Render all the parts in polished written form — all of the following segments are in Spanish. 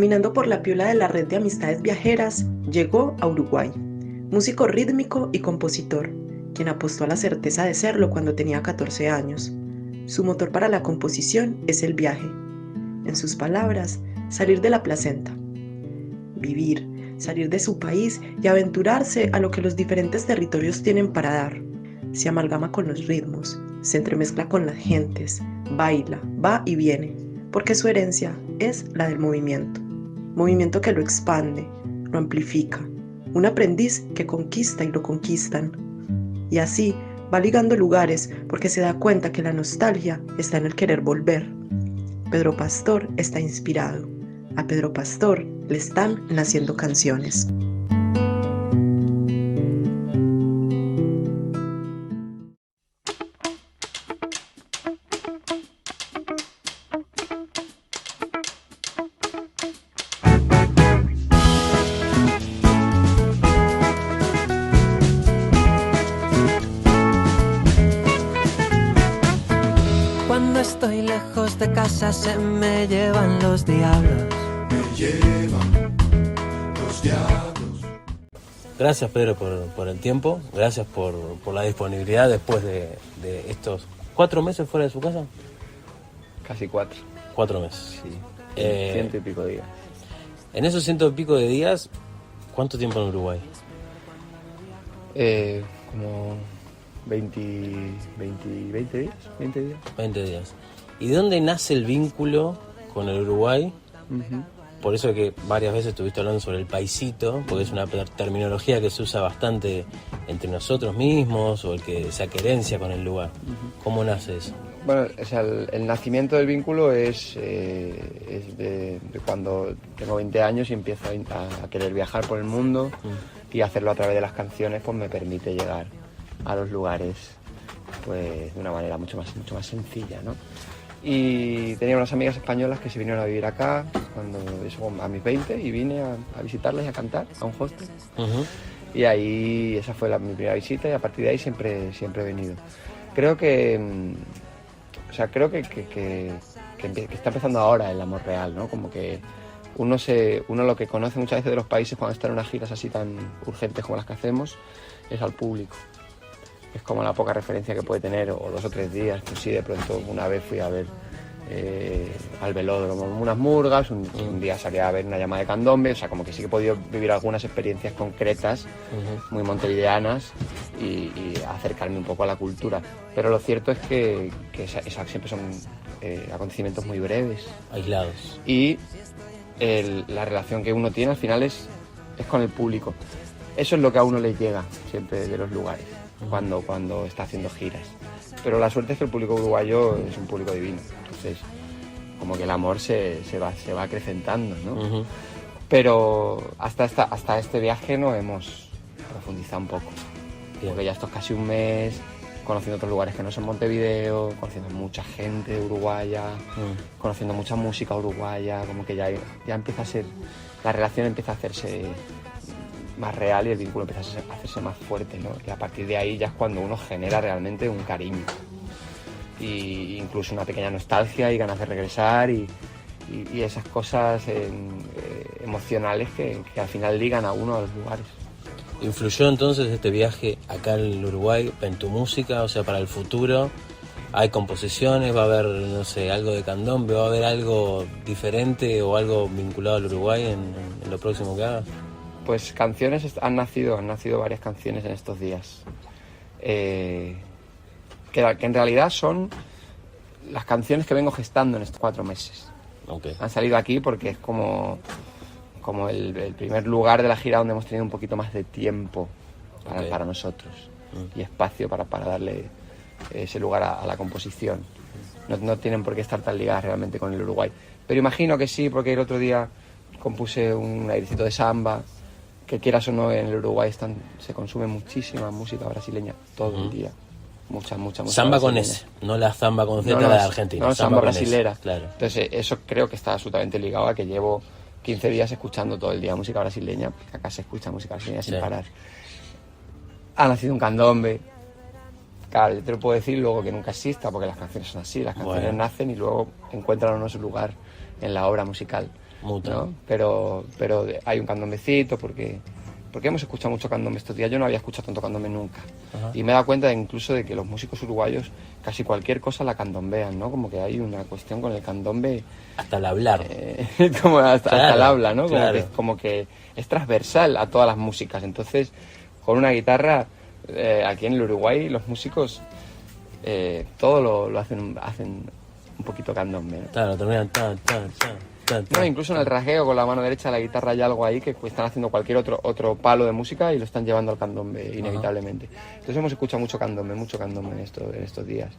caminando por la piola de la red de amistades viajeras, llegó a Uruguay. Músico rítmico y compositor, quien apostó a la certeza de serlo cuando tenía 14 años. Su motor para la composición es el viaje. En sus palabras, salir de la placenta. Vivir, salir de su país y aventurarse a lo que los diferentes territorios tienen para dar. Se amalgama con los ritmos, se entremezcla con las gentes, baila, va y viene, porque su herencia es la del movimiento. Movimiento que lo expande, lo amplifica, un aprendiz que conquista y lo conquistan. Y así va ligando lugares porque se da cuenta que la nostalgia está en el querer volver. Pedro Pastor está inspirado. A Pedro Pastor le están naciendo canciones. Cuando estoy lejos de casa se me llevan los diablos. Me llevan los diablos. Gracias, Pedro, por el tiempo. Gracias por la disponibilidad después de estos 4 meses fuera de su casa. Casi 4. 4 meses. Sí. 100 y pico días. En esos 100 y pico de días, ¿cuánto tiempo en Uruguay? Como 20 días. 20 días. ¿Y de dónde nace el vínculo con el Uruguay? Uh-huh. Por eso que varias veces estuviste hablando sobre el paisito, porque es una terminología que se usa bastante entre nosotros mismos, o el que se querencia con el lugar. Uh-huh. ¿Cómo nace eso? Bueno, o sea, el nacimiento del vínculo es de cuando tengo 20 años y empiezo a querer viajar por el mundo, y hacerlo a través de las canciones pues me permite llegar a los lugares pues de una manera mucho más sencilla, ¿no? Y tenía unas amigas españolas que se vinieron a vivir acá a mis 20, y vine a visitarlas y a cantar a un hostel. Uh-huh. Y ahí esa fue mi primera visita, y a partir de ahí siempre he venido. Creo que está empezando ahora el amor real, ¿no? Como que uno lo que conoce muchas veces de los países cuando está en unas giras así tan urgentes como las que hacemos es al público. Es como la poca referencia que puede tener, o 2 o 3 días. Pues sí, de pronto una vez fui a ver al velódromo unas murgas, un día salí a ver una llama de candombe, o sea, como que sí que he podido vivir algunas experiencias concretas, uh-huh, muy montevideanas, y acercarme un poco a la cultura. Pero lo cierto es que siempre son acontecimientos muy breves. Aislados. Y la relación que uno tiene al final es con el público. Eso es lo que a uno le llega siempre de los lugares, cuando está haciendo giras. Pero la suerte es que el público uruguayo es un público divino, entonces como que el amor se va acrecentando, ¿no? Uh-huh. Pero hasta este viaje no hemos profundizado un poco. Bien. Porque ya esto es casi un mes conociendo otros lugares que no son Montevideo, conociendo mucha gente uruguaya, conociendo mucha música uruguaya, como que ya empieza a ser, la relación empieza a hacerse más real y el vínculo empieza a hacerse más fuerte, ¿no? Y a partir de ahí ya es cuando uno genera realmente un cariño y incluso una pequeña nostalgia y ganas de regresar y esas cosas emocionales que al final ligan a uno a los lugares. ¿Influyó entonces este viaje acá en Uruguay en tu música? O sea, para el futuro, ¿hay composiciones? ¿Va a haber, no sé, algo de candombe? ¿Va a haber algo diferente o algo vinculado al Uruguay en lo próximo que hagas? Pues canciones han nacido varias canciones en estos días, que en realidad son las canciones que vengo gestando en estos 4 meses. Okay. Han salido aquí porque es como el primer lugar de la gira donde hemos tenido un poquito más de tiempo para nosotros, y espacio para darle ese lugar a la composición. No tienen por qué estar tan ligadas realmente con el Uruguay, pero imagino que sí, porque el otro día compuse un airecito de samba, que quieras o no, en el Uruguay se consume muchísima música brasileña todo el día. Mucha samba con S, no la samba con Z de Argentina. No, samba brasilera. Claro. Entonces eso creo que está absolutamente ligado a que llevo 15 días escuchando todo el día música brasileña, porque acá se escucha música brasileña sin parar. Ha nacido un candombe. Claro, yo te lo puedo decir luego que nunca exista, porque las canciones son así, las canciones nacen y luego encuentran su lugar en la obra musical. Muta. ¿no? Pero hay un candombecito porque hemos escuchado mucho candombe estos días. Yo no había escuchado tanto candombe nunca. Ajá. Y me he dado cuenta incluso de que los músicos uruguayos casi cualquier cosa la candombean, ¿no? Como que hay una cuestión con el candombe... Hasta el hablar. Como hasta el habla, ¿no? Claro. Como que es transversal a todas las músicas. Entonces, con una guitarra, aquí en el Uruguay, los músicos todo lo hacen un poquito candombe, ¿no? Claro, terminan No, incluso en el rasgueo con la mano derecha de la guitarra hay algo ahí que están haciendo cualquier otro palo de música y lo están llevando al candombe inevitablemente. Entonces hemos escuchado mucho candombe en estos días.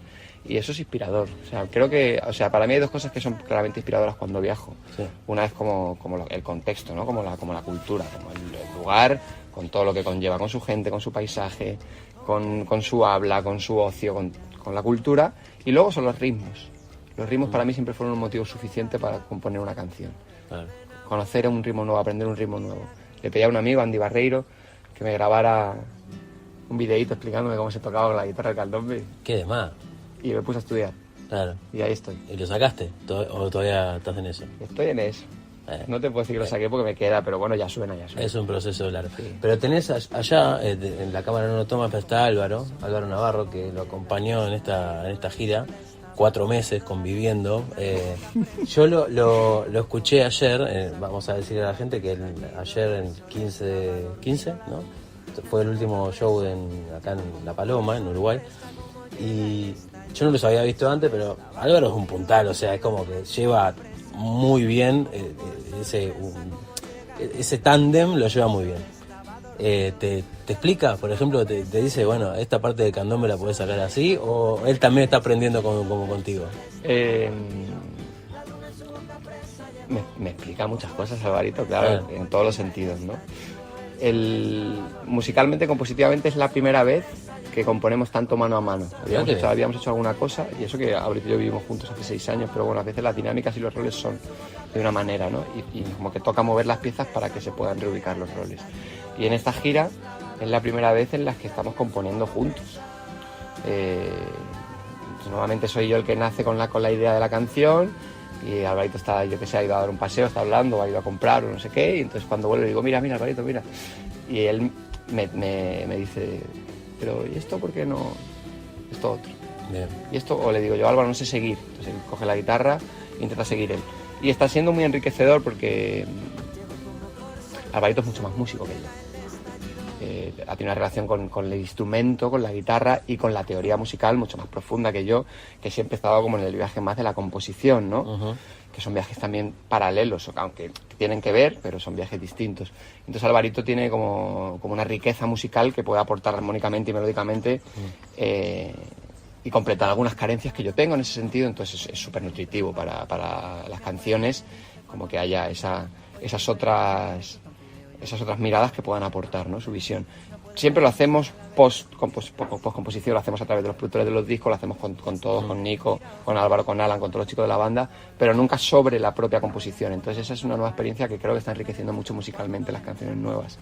Y eso es inspirador. O sea, creo que, para mí hay dos cosas que son claramente inspiradoras cuando viajo. Sí. Una es como el contexto, ¿no? Como la cultura, como el lugar, con todo lo que conlleva, con su gente, con su paisaje, con su habla, con su ocio, con la cultura. Y luego son los ritmos. Los ritmos para mí siempre fueron un motivo suficiente para componer una canción. Claro. Conocer un ritmo nuevo, aprender un ritmo nuevo. Le pedí a un amigo, Andy Barreiro, que me grabara un videíto explicándome cómo se tocaba con la guitarra del candombe. ¿Qué de más? Y me puse a estudiar. Claro. Y ahí estoy. ¿Y lo sacaste? ¿O todavía estás en eso? Estoy en eso. No te puedo decir que lo saqué porque me queda, pero bueno, ya suena. Es un proceso largo. Sí. Pero tenés allá, en la cámara no lo toma, pero está Álvaro Navarro, que lo acompañó en esta gira. 4 meses conviviendo. Yo lo escuché ayer, vamos a decirle a la gente que ayer en 15, ¿no? Fue el último show acá en La Paloma, en Uruguay, y yo no los había visto antes, pero Álvaro es un puntal, o sea, es como que lleva muy bien ese tándem, lo lleva muy bien. Te explica, por ejemplo, te dice, bueno, esta parte del candombe la podés sacar así, o él también está aprendiendo como contigo. Me explica muchas cosas, Alvarito, claro, en todos los sentidos, ¿no? Musicalmente, compositivamente, es la primera vez que componemos tanto mano a mano. Habíamos hecho alguna cosa, y eso que Alvarito y yo vivimos juntos hace 6 años, pero bueno, a veces las dinámicas y los roles son de una manera, ¿no? Y como que toca mover las piezas para que se puedan reubicar los roles. Y en esta gira es la primera vez en la que estamos componiendo juntos. Normalmente soy yo el que nace con la idea de la canción, y Alvarito está, yo que sé, ha ido a dar un paseo, está hablando, ha ido a comprar o no sé qué, y entonces cuando vuelve le digo, mira, Alvarito, mira. Y él me dice, pero ¿y esto por qué no? Esto otro. Bien. Y esto, o le digo yo, Álvaro, no sé seguir. Entonces él coge la guitarra e intenta seguir él. Y está siendo muy enriquecedor porque Alvarito es mucho más músico que yo. Ha tenido una relación con el instrumento, con la guitarra y con la teoría musical mucho más profunda que yo, que siempre he estado como en el viaje más de la composición, ¿no? Uh-huh. Que son viajes también paralelos, aunque tienen que ver, pero son viajes distintos. Entonces Alvarito tiene como una riqueza musical que puede aportar armónicamente y melódicamente y completar algunas carencias que yo tengo en ese sentido. Entonces es súper nutritivo para las canciones, como que haya esas otras miradas que puedan aportar, ¿no? Su visión. Siempre lo hacemos post-composición, lo hacemos a través de los productores de los discos, lo hacemos con todos, con Nico, con Álvaro, con Alan, con todos los chicos de la banda, pero nunca sobre la propia composición. Entonces esa es una nueva experiencia que creo que está enriqueciendo mucho musicalmente las canciones nuevas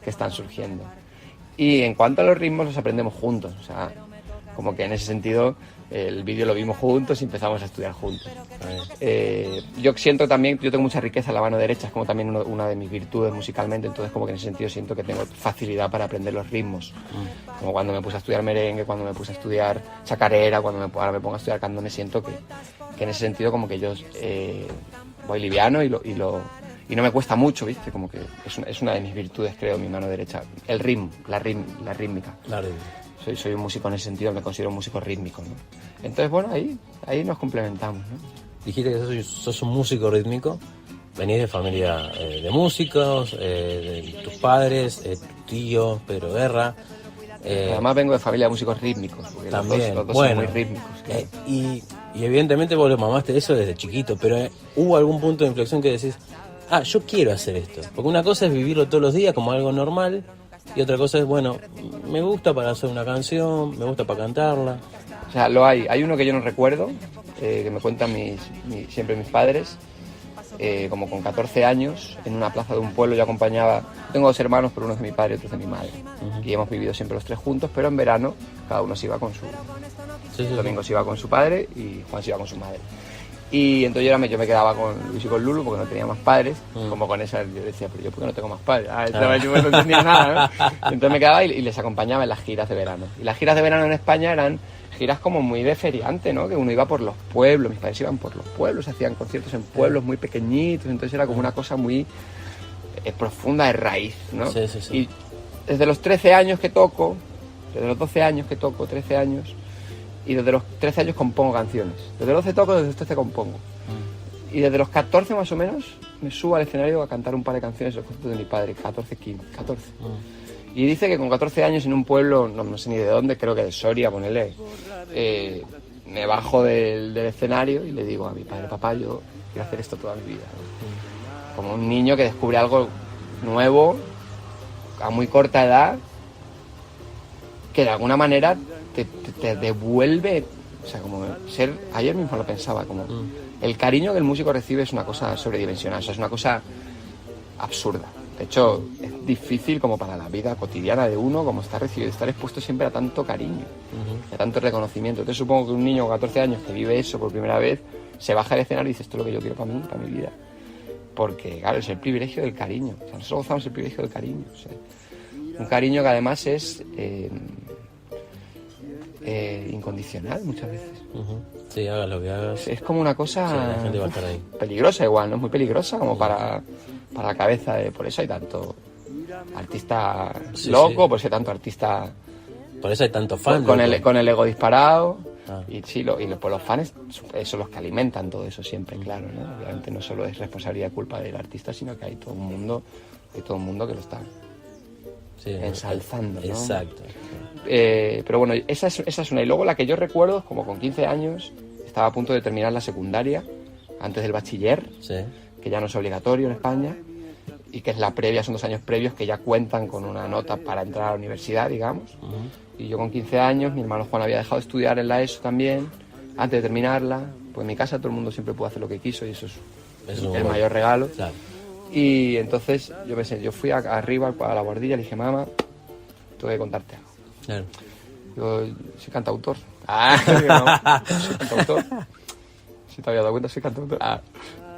que están surgiendo. Y en cuanto a los ritmos, los aprendemos juntos, o sea, como que en ese sentido el vídeo lo vimos juntos y empezamos a estudiar juntos. Yo siento también, yo tengo mucha riqueza en la mano derecha, es como también una de mis virtudes musicalmente, entonces como que en ese sentido siento que tengo facilidad para aprender los ritmos, como cuando me puse a estudiar merengue, cuando me puse a estudiar chacarera, ahora me pongo a estudiar candombe, siento que en ese sentido como que yo voy liviano y no me cuesta mucho, ¿viste? Como que es una de mis virtudes, creo, mi mano derecha, el ritmo, la rítmica. Claro. Soy un músico en ese sentido, me considero un músico rítmico, ¿no? Entonces, bueno, ahí nos complementamos, ¿no? Dijiste que sos un músico rítmico, venís de familia de músicos, de tus padres, tu tío, Pedro Guerra. Además vengo de familia de músicos rítmicos, porque también, los dos son muy rítmicos. Claro. Y evidentemente vos lo mamaste eso desde chiquito, pero ¿hubo algún punto de inflexión que decís, yo quiero hacer esto? Porque una cosa es vivirlo todos los días como algo normal, y otra cosa es, bueno, me gusta para hacer una canción, me gusta para cantarla. O sea, hay uno que yo no recuerdo, que me cuentan siempre mis padres, como con 14 años, en una plaza de un pueblo yo acompañaba, tengo 2 hermanos, pero uno es de mi padre y otro es de mi madre. Uh-huh. Y hemos vivido siempre los 3 juntos, pero en verano cada uno se iba con su... Sí. Domingo se iba con su padre y Juan se iba con su madre. Y entonces yo me quedaba con Luis y con Lulu porque no tenía más padres, como con esa, yo decía, pero yo ¿por qué no tengo más padres? Yo no entendía nada, ¿no? Entonces me quedaba y les acompañaba en las giras de verano. Y las giras de verano en España eran giras como muy de feriante, ¿no? Que uno iba por los pueblos, mis padres iban por los pueblos, hacían conciertos en pueblos muy pequeñitos, entonces era como una cosa muy profunda de raíz, ¿no? Sí. Y desde los 13 años que toco, desde los 12 años que toco, 13 años, y desde los 13 años compongo canciones. Desde los 12 toco, desde los 13 compongo. Y desde los 14 más o menos me subo al escenario a cantar un par de canciones en los conciertos de mi padre, 14. Y dice que con 14 años en un pueblo, no sé ni de dónde, creo que de Soria, ponele, me bajo del escenario y le digo a mi padre, papá, yo quiero hacer esto toda mi vida, ¿no? Como un niño que descubre algo nuevo a muy corta edad, que de alguna manera te devuelve, o sea, como ser, ayer mismo lo pensaba, como el cariño que el músico recibe es una cosa sobredimensionada, o sea, es una cosa absurda. De hecho, es difícil como para la vida cotidiana de uno, como estar expuesto siempre a tanto cariño, a tanto reconocimiento. Entonces supongo que un niño con 14 años que vive eso por primera vez, se baja del escenario y dice, esto es lo que yo quiero para mí, para mi vida. Porque, claro, es el privilegio del cariño. O sea, nosotros gozamos el privilegio del cariño. O sea, un cariño que además es incondicional muchas veces. Sí, hagas lo que hagas. Es como una cosa la gente va a estar ahí. Peligrosa igual, ¿no? Es muy peligrosa como para la cabeza. Por eso hay tanto artista loco, por eso hay tanto artista... Por eso hay tantos fans. Con el ego disparado. Ah. Y sí, pues los fans son los que alimentan todo eso siempre, claro, ¿no? Obviamente no solo es responsabilidad y culpa del artista, sino que hay todo un mundo que lo está ensalzando, ¿no? Exacto. Pero bueno, esa es una. Y luego la que yo recuerdo es como con 15 años, estaba a punto de terminar la secundaria, antes del bachiller, que ya no es obligatorio en España, y que es la previa, son 2 años previos que ya cuentan con una nota para entrar a la universidad, digamos. Y yo con 15 años, mi hermano Juan había dejado de estudiar en la ESO también, antes de terminarla, pues en mi casa todo el mundo siempre pudo hacer lo que quiso y eso es el mayor regalo. Claro. Y entonces yo fui arriba a la guardilla y le dije, mamá, tengo que contarte algo. Claro. Yo soy cantautor. No, soy cantautor. Si te habías dado cuenta, soy cantautor.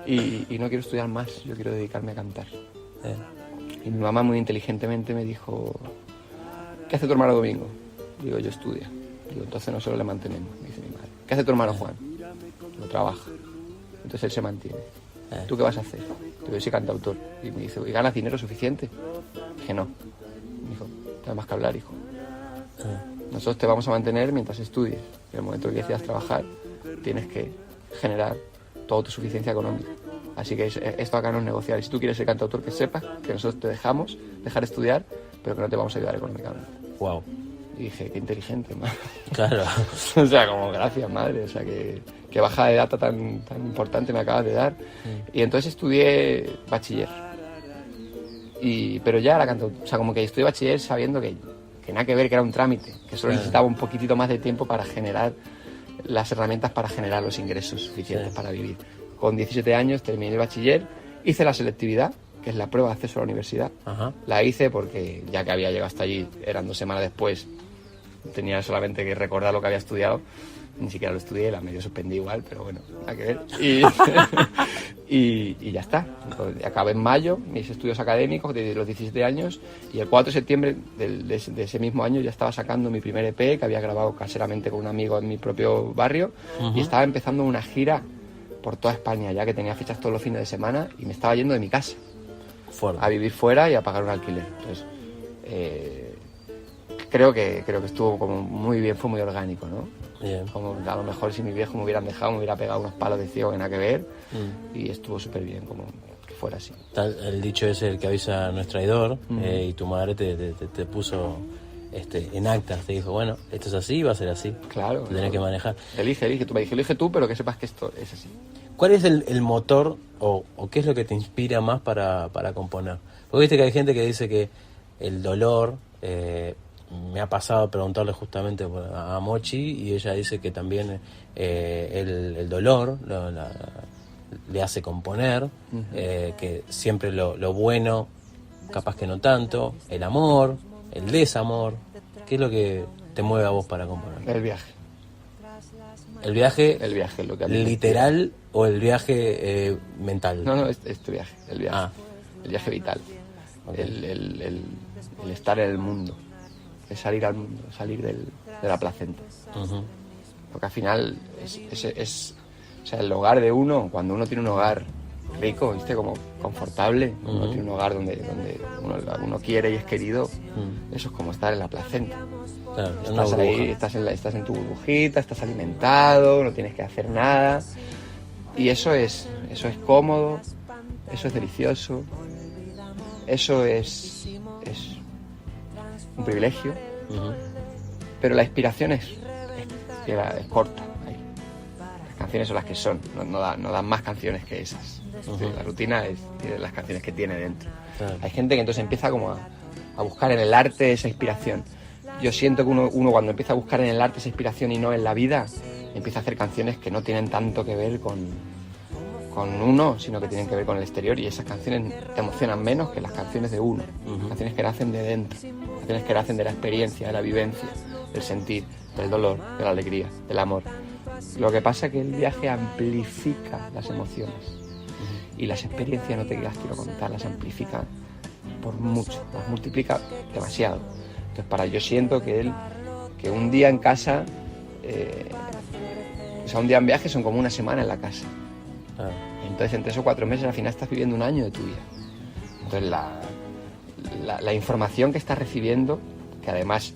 Y no quiero estudiar más, yo quiero dedicarme a cantar. Y mi mamá muy inteligentemente me dijo, ¿qué hace tu hermano Domingo? Digo, yo estudio. Digo, entonces nosotros le mantenemos, me dice mi madre. ¿Qué hace tu hermano Juan? Digo, trabaja. Entonces él se mantiene. ¿Tú qué vas a hacer? Digo, yo soy cantautor. Y me dice, ¿y ganas dinero suficiente? Dije, no. Me dijo, tienes más que hablar, hijo. Nosotros te vamos a mantener mientras estudies. En el momento que decidas trabajar, tienes que generar toda tu suficiencia económica. Así que esto acá no es negociar. Y si tú quieres ser cantautor, que sepas que nosotros te dejamos dejar estudiar, pero que no te vamos a ayudar económicamente. Wow. Y dije, qué inteligente, madre. Claro. O sea, como gracias, madre. O sea, que bajada de data tan importante me acabas de dar. Y entonces estudié bachiller. Pero ya era cantautor. O sea, como que estudié bachiller sabiendo que nada que ver, que era un trámite, que solo necesitaba un poquitito más de tiempo para generar las herramientas para generar los ingresos suficientes para vivir. Con 17 años terminé el bachiller, hice la selectividad, que es la prueba de acceso a la universidad. La hice porque ya que había llegado hasta allí, eran 2 semanas después, tenía solamente que recordar lo que había estudiado, ni siquiera lo estudié, la medio suspendí igual, pero bueno, nada que ver. Y ya está. Entonces, acabé en mayo mis estudios académicos de los 17 años y el 4 de septiembre de ese mismo año ya estaba sacando mi primer EP que había grabado caseramente con un amigo en mi propio barrio y estaba empezando una gira por toda España, ya que tenía fechas todos los fines de semana y me estaba yendo de mi casa a vivir fuera y a pagar un alquiler. Entonces, creo que estuvo como muy bien, fue muy orgánico, ¿no? Bien. Como a lo mejor si mi viejo me hubieran dejado, me hubiera pegado unos palos de ciego que nada que ver y estuvo súper bien como que fuera así. El dicho es el que avisa no es traidor y tu madre te puso en actas, te dijo, bueno, esto es así, va a ser así. Claro. Te tenés que manejar. Elige, tú me dijiste, elige tú, pero que sepas que esto es así. ¿Cuál es el motor o qué es lo que te inspira más para componer? Porque viste que hay gente que dice que el dolor... me ha pasado preguntarle justamente a Mochi y ella dice que también el dolor le hace componer, que siempre lo bueno, capaz que no tanto, el amor, el desamor. ¿Qué es lo que te mueve a vos para componer? El viaje. El viaje lo que a mí me literal o el viaje mental. No, es tu viaje, el viaje. Ah. El viaje vital. Okay. El estar en el mundo. El salir al mundo, salir de la placenta. Uh-huh. Porque al final o sea, el hogar de uno, cuando uno tiene un hogar rico, ¿viste? Como confortable, uno tiene un hogar donde uno quiere y es querido, eso es como estar en la placenta. Claro, Estás ahí, estás en tu burbujita, estás alimentado, no tienes que hacer nada. Y eso es cómodo, eso es delicioso, eso es un privilegio. Uh-huh. Pero la inspiración es corta. Las canciones son las que son, no dan más canciones que esas. Uh-huh. La rutina tiene las canciones que tiene dentro. Claro. Hay gente que entonces empieza como a buscar en el arte esa inspiración. Yo siento que uno cuando empieza a buscar en el arte esa inspiración y no en la vida, empieza a hacer canciones que no tienen tanto que ver con uno, sino que tienen que ver con el exterior, y esas canciones te emocionan menos que las canciones de uno. Uh-huh. Canciones que nacen de dentro, canciones que nacen de la experiencia, de la vivencia, del sentir, del dolor, de la alegría, del amor. Lo que pasa es que el viaje amplifica las emociones, y las experiencias, no te las quiero contar, las amplifica por mucho, las multiplica demasiado. Entonces yo siento que un día en casa, o sea, un día en viaje son como una semana en la casa. Ah. Entonces en 3 o 4 meses al final estás viviendo un año de tu vida. Entonces la información que estás recibiendo, que además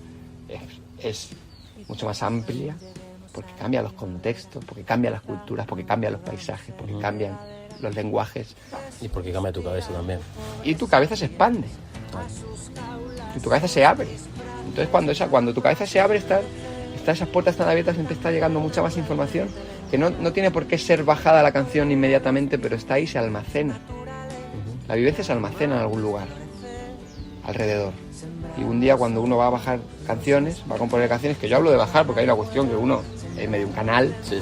es mucho más amplia, porque cambia los contextos, porque cambia las culturas, porque cambian los paisajes, porque cambian los lenguajes. Y porque cambia tu cabeza también. Y tu cabeza se expande. Y tu cabeza se abre. Entonces cuando tu cabeza se abre, esas puertas están abiertas y te está llegando mucha más información, que no tiene por qué ser bajada la canción inmediatamente, pero está ahí, se almacena. La vivencia se almacena en algún lugar, alrededor. Y un día cuando uno va a bajar canciones, va a componer canciones, que yo hablo de bajar porque hay una cuestión que uno es medio un canal, Sí.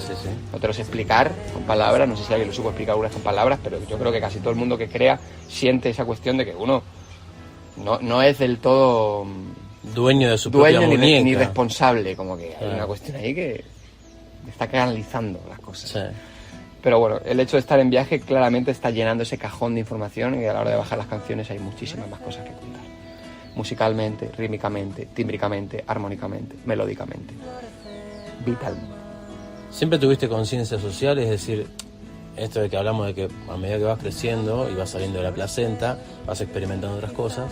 no te lo sé explicar con palabras, no sé si alguien lo supo explicar algunas con palabras, pero yo creo que casi todo el mundo que crea siente esa cuestión de que uno no es del todo Dueño de su propia muñeca. ni responsable, como que hay Claro. una cuestión ahí que está canalizando las cosas. Sí. Pero bueno, el hecho de estar en viaje claramente está llenando ese cajón de información, y a la hora de bajar las canciones hay muchísimas más cosas que contar. Musicalmente, rítmicamente, tímbricamente, armónicamente, melódicamente, vitalmente. ¿Siempre tuviste conciencia social? Es decir, esto de que hablamos de que a medida que vas creciendo y vas saliendo de la placenta, vas experimentando otras cosas.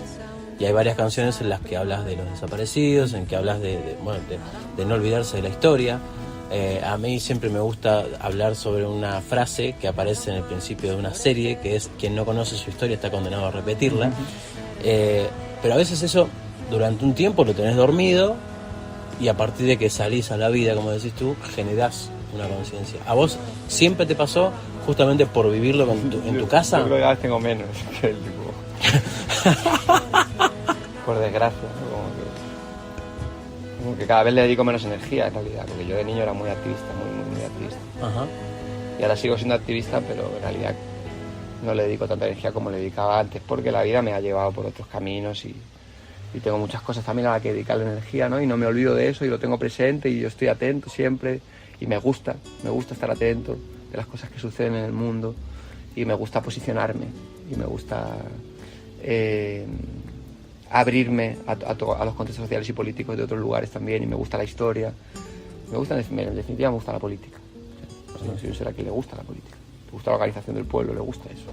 Y hay varias canciones en las que hablas de los desaparecidos, en que hablas de no olvidarse de la historia. A mí siempre me gusta hablar sobre una frase que aparece en el principio de una serie, que es: quien no conoce su historia está condenado a repetirla. Pero a veces eso, durante un tiempo lo tenés dormido, y a partir de que salís a la vida, como decís tú, generás una conciencia. ¿A vos siempre te pasó justamente por vivirlo en tu casa? Yo creo que cada vez tengo menos que el dibujo. Por desgracia, ¿no? Como que cada vez le dedico menos energía, en realidad, porque yo de niño era muy activista, muy activista. Ajá. Y ahora sigo siendo activista, pero en realidad no le dedico tanta energía como le dedicaba antes, porque la vida me ha llevado por otros caminos y tengo muchas cosas también a las que dedicarle energía, ¿no? Y no me olvido de eso y lo tengo presente y yo estoy atento siempre, y me gusta estar atento de las cosas que suceden en el mundo, y me gusta posicionarme, y me gusta abrirme a los contextos sociales y políticos de otros lugares también, y me gusta la historia, en definitiva me gusta la política. No sé si yo será que le gusta la política, le gusta la organización del pueblo, le gusta eso,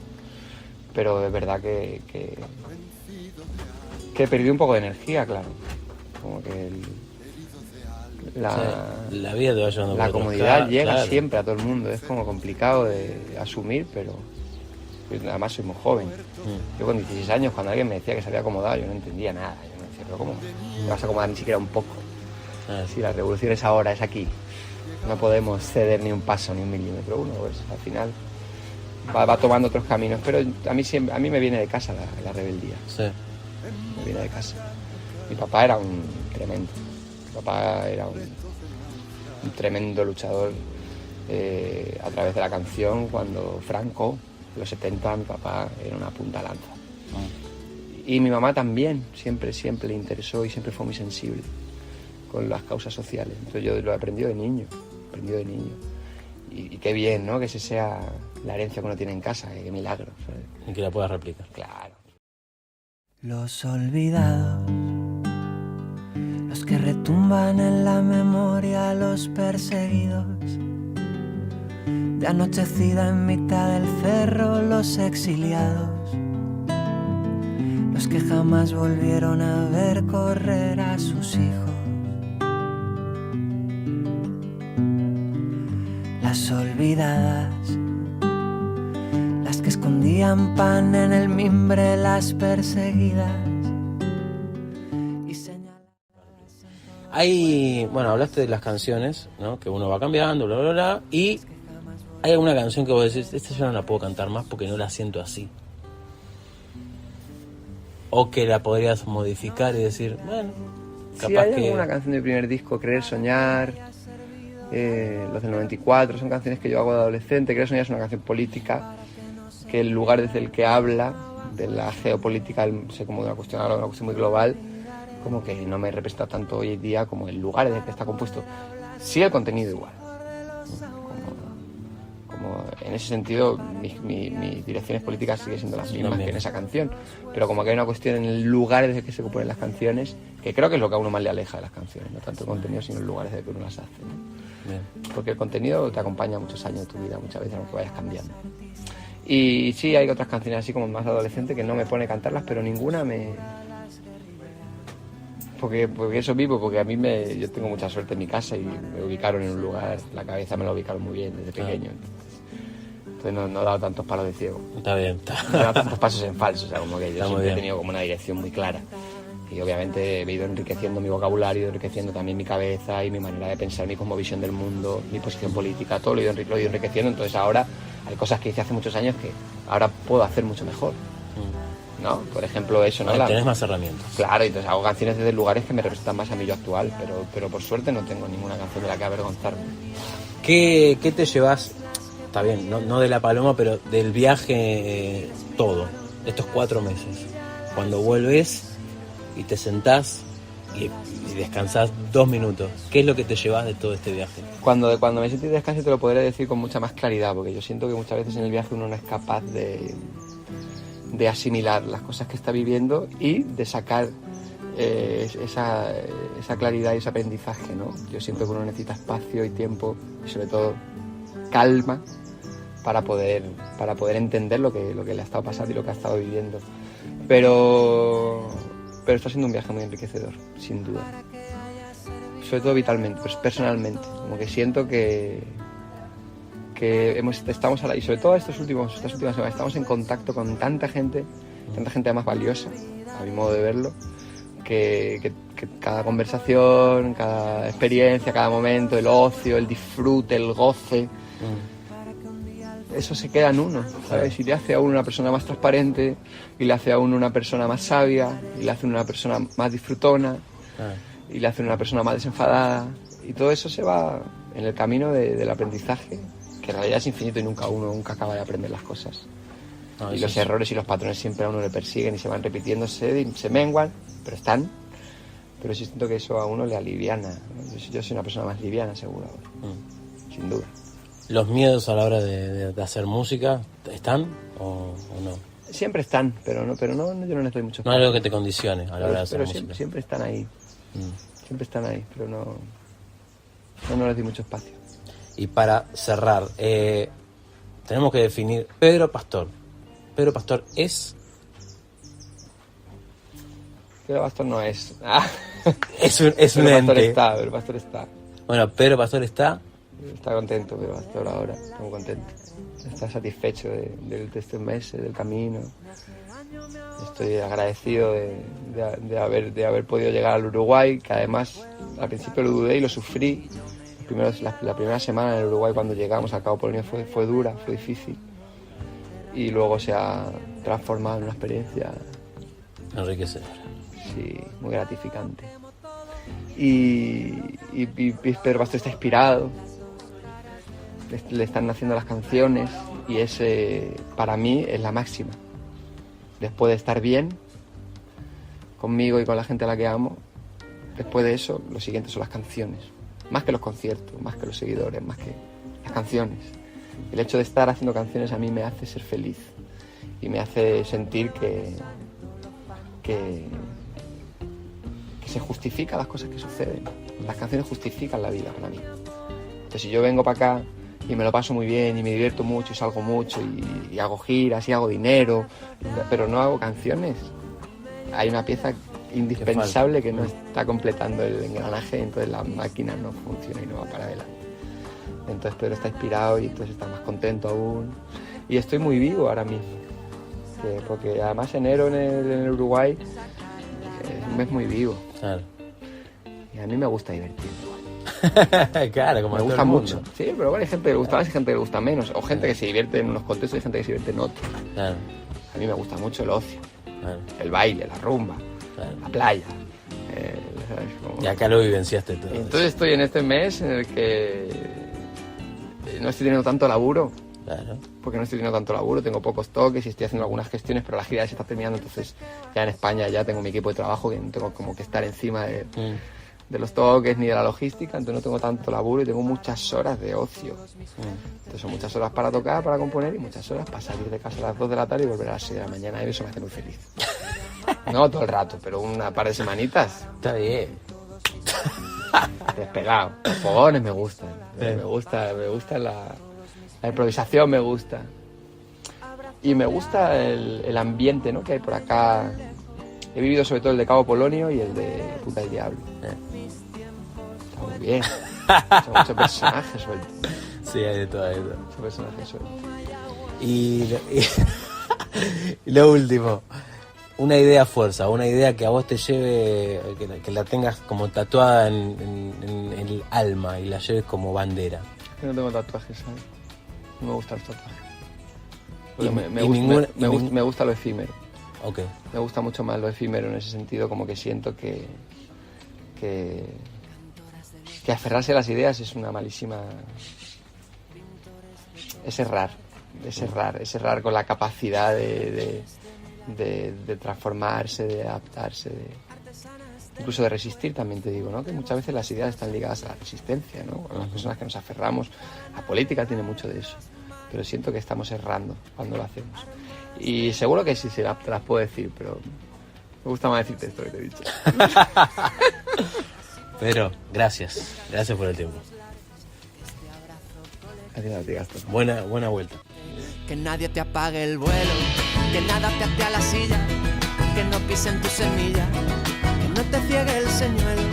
pero es verdad que he perdido un poco de energía, claro, como que la vida te va llevando la por otros comodidad lados, llega claro. siempre a todo el mundo, es como complicado de asumir, pero además soy muy joven. Yo con 16 años, cuando alguien me decía que se había acomodado, yo no entendía nada. Yo me decía, pero ¿cómo te vas a acomodar ni siquiera un poco? Si la revolución es ahora, es aquí, no podemos ceder ni un paso, ni un milímetro. Uno, pues al final va tomando otros caminos, pero a mí me viene de casa la rebeldía. Sí. Me viene de casa. Mi papá era un tremendo. Mi papá era un tremendo luchador a través de la canción. Cuando Franco, en los 70, mi papá era una punta lanza. Y mi mamá también, siempre le interesó y siempre fue muy sensible con las causas sociales. Entonces yo lo he aprendido de niño. aprendido de niño. Y qué bien, ¿no? Que ese sea la herencia que uno tiene en casa, qué milagro, ¿sabes? Y que la puedas replicar. Claro. Los olvidados, los que retumban en la memoria, los perseguidos. De anochecida en mitad del cerro, los exiliados, los que jamás volvieron a ver correr a sus hijos. Las olvidadas, las que escondían pan en el mimbre, las perseguidas. Bueno, hablaste de las canciones, ¿no? Que uno va cambiando, bla, bla, bla, y hay alguna canción que vos decís, esta yo no la puedo cantar más porque no la siento así. O que la podrías modificar y decir, bueno, capaz sí, hay que... alguna canción de mi primer disco, Querer Soñar, los del 94, son canciones que yo hago de adolescente. Querer Soñar es una canción política, que el lugar desde el que habla, de la geopolítica, sé como de una cuestión muy global, como que no me representa tanto hoy en día como el lugar desde el que está compuesto. Sí, el contenido igual. Como en ese sentido, mis direcciones políticas siguen siendo las mismas que en esa canción. Pero como que hay una cuestión en el lugar desde el que se componen las canciones, que creo que es lo que a uno más le aleja de las canciones, no tanto el contenido, sino el lugar desde el que uno las hace, ¿no? Bien. Porque el contenido te acompaña muchos años de tu vida, muchas veces, aunque vayas cambiando. Y sí, hay otras canciones así como más adolescente que no me pone cantarlas, pero ninguna me... Porque eso vivo, porque a mí yo tengo mucha suerte en mi casa y me ubicaron en un lugar, la cabeza me la ubicaron muy bien desde pequeño. Entonces no he dado tantos palos de ciego. Está bien. No he dado tantos pasos en falso, o sea, como que yo Está siempre he tenido como una dirección muy clara. Y obviamente he ido enriqueciendo mi vocabulario, enriqueciendo también mi cabeza y mi manera de pensar, mi cosmovisión del mundo, mi posición política, todo lo he ido enriqueciendo. Entonces ahora hay cosas que hice hace muchos años que ahora puedo hacer mucho mejor, ¿no? Por ejemplo eso, ¿no? Tienes más herramientas. Claro, entonces hago canciones desde lugares que me representan más a mi yo actual, pero por suerte no tengo ninguna canción de la que avergonzarme. ¿Qué te llevas? Está bien, no de La Paloma, pero del viaje todo, estos 4 meses. Cuando vuelves y te sentás y descansás 2 minutos, ¿qué es lo que te llevas de todo este viaje? Cuando me siento y descanso te lo podré decir con mucha más claridad, porque yo siento que muchas veces en el viaje uno no es capaz de asimilar las cosas que está viviendo y de sacar esa claridad y ese aprendizaje, ¿no? Yo siento que uno necesita espacio y tiempo y sobre todo calma para poder entender lo que le ha estado pasando y lo que ha estado viviendo. Pero está siendo un viaje muy enriquecedor, sin duda. Sobre todo vitalmente, pues personalmente. Como que siento que estamos y sobre todo estas últimas semanas estamos en contacto con tanta gente además valiosa, a mi modo de verlo, que cada conversación, cada experiencia, cada momento, el ocio, el disfrute, el goce, eso se queda en uno, ¿sabes? Y le hace a uno una persona más transparente, y le hace a uno una persona más sabia, y le hace a una persona más disfrutona, y le hace a una persona más desenfadada, y todo eso se va en el camino del aprendizaje, que en realidad es infinito y uno nunca acaba de aprender las cosas. Y los errores y los patrones siempre a uno le persiguen y se van repitiéndose y se menguan, pero están. Pero sí siento que eso a uno le aliviana, ¿no? Yo soy una persona más liviana, seguro, sin duda. ¿Los miedos a la hora de hacer música están o no? Siempre están, pero no, yo no les doy mucho espacio. No hay algo que te condicione a la hora de hacer música. Siempre están ahí. Siempre están ahí, pero no les doy mucho espacio. Y para cerrar, tenemos que definir Pedro Pastor. Pedro Pastor es... Pedro Pastor no es. Es un ente. Pedro Pastor está. Bueno, Pedro Pastor está... Está contento Pedro Pastor ahora, está muy contento. Está satisfecho de estos meses, del camino. Estoy agradecido de haber podido llegar al Uruguay, que además al principio lo dudé y lo sufrí. La primera semana en el Uruguay cuando llegamos a Cabo Polonio fue dura, fue difícil. Y luego se ha transformado en una experiencia enriquecedora. Sí, muy gratificante. Y Pedro Pastor está inspirado, le están naciendo las canciones y ese para mí es la máxima. Después de estar bien conmigo y con la gente a la que amo, después de eso lo siguiente son las canciones. más que los conciertos, más que los seguidores, más que las canciones. El hecho de estar haciendo canciones a mí me hace ser feliz y me hace sentir que se justifican las cosas que suceden. Las canciones justifican la vida para mí. Entonces, si yo vengo para acá y me lo paso muy bien y me divierto mucho y salgo mucho y hago giras y hago dinero, pero no hago canciones, hay una pieza indispensable que no está completando el engranaje, y entonces la máquina no funciona y no va para adelante. Entonces Pedro está inspirado y entonces está más contento aún. Y estoy muy vivo ahora mismo, porque además enero en el Uruguay es un mes muy vivo. Claro. Y a mí me gusta divertirme. Claro, como Me gusta mucho. Sí, pero bueno, hay gente que le gusta más y gente que le gusta menos. O gente que se divierte en unos contextos y gente que se divierte en otros. Claro. A mí me gusta mucho el ocio, Claro. el baile, la rumba, Claro. la playa. ¿Sabes? Como... Y acá lo vivenciaste todo. Y entonces estoy en este mes en el que no estoy teniendo tanto laburo. Claro. Porque no estoy teniendo tanto laburo, tengo pocos toques y estoy haciendo algunas gestiones, pero la gira ya se está terminando, entonces ya en España ya tengo mi equipo de trabajo que no tengo como que estar encima de los toques ni de la logística, entonces no tengo tanto laburo y tengo muchas horas de ocio. Entonces son muchas horas para tocar, para componer y muchas horas para salir de casa a las 2 de la tarde y volver a las 6 de la mañana, y eso me hace muy feliz. No todo el rato, pero una par de semanitas. Está bien. Despegado. Los fogones me gustan. Me gusta la improvisación, me gusta. Y me gusta el ambiente, ¿no?, que hay por acá. He vivido sobre todo el de Cabo Polonio y el de Punta del Diablo. Está muy bien. Son muchos personajes sueltos. Sí, hay de todo, hay de todo. Muchos personajes sueltos. Y lo último, una idea fuerza, una idea que a vos te lleve, que la tengas como tatuada en el alma y la lleves como bandera. Yo no tengo tatuajes, ¿sabes? No me gusta el tatuaje. Me gusta lo efímero. Ok. Me gusta mucho más lo efímero en ese sentido, como que siento que aferrarse a las ideas es una malísima... Es errar con la capacidad de transformarse, de adaptarse, incluso de resistir, también te digo, ¿no? Que muchas veces las ideas están ligadas a la resistencia, ¿no? A las personas que nos aferramos. La política tiene mucho de eso, pero siento que estamos errando cuando lo hacemos. Y seguro que sí, te las puedo decir, pero me gusta más decirte esto que te he dicho. Pedro, gracias por el tiempo. Gracias a ti, Gastón. Buena vuelta. Que nadie te apague el vuelo, que nada te ate a la silla, que no pisen tu semilla, que no te ciegue el señuelo,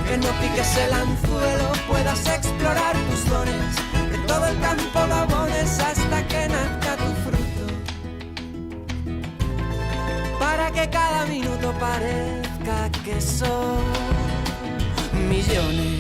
que no piques el anzuelo, puedas explorar tus dones, que todo el campo lo abones hasta que nazca tu fruto, para que cada minuto parezca que son millones.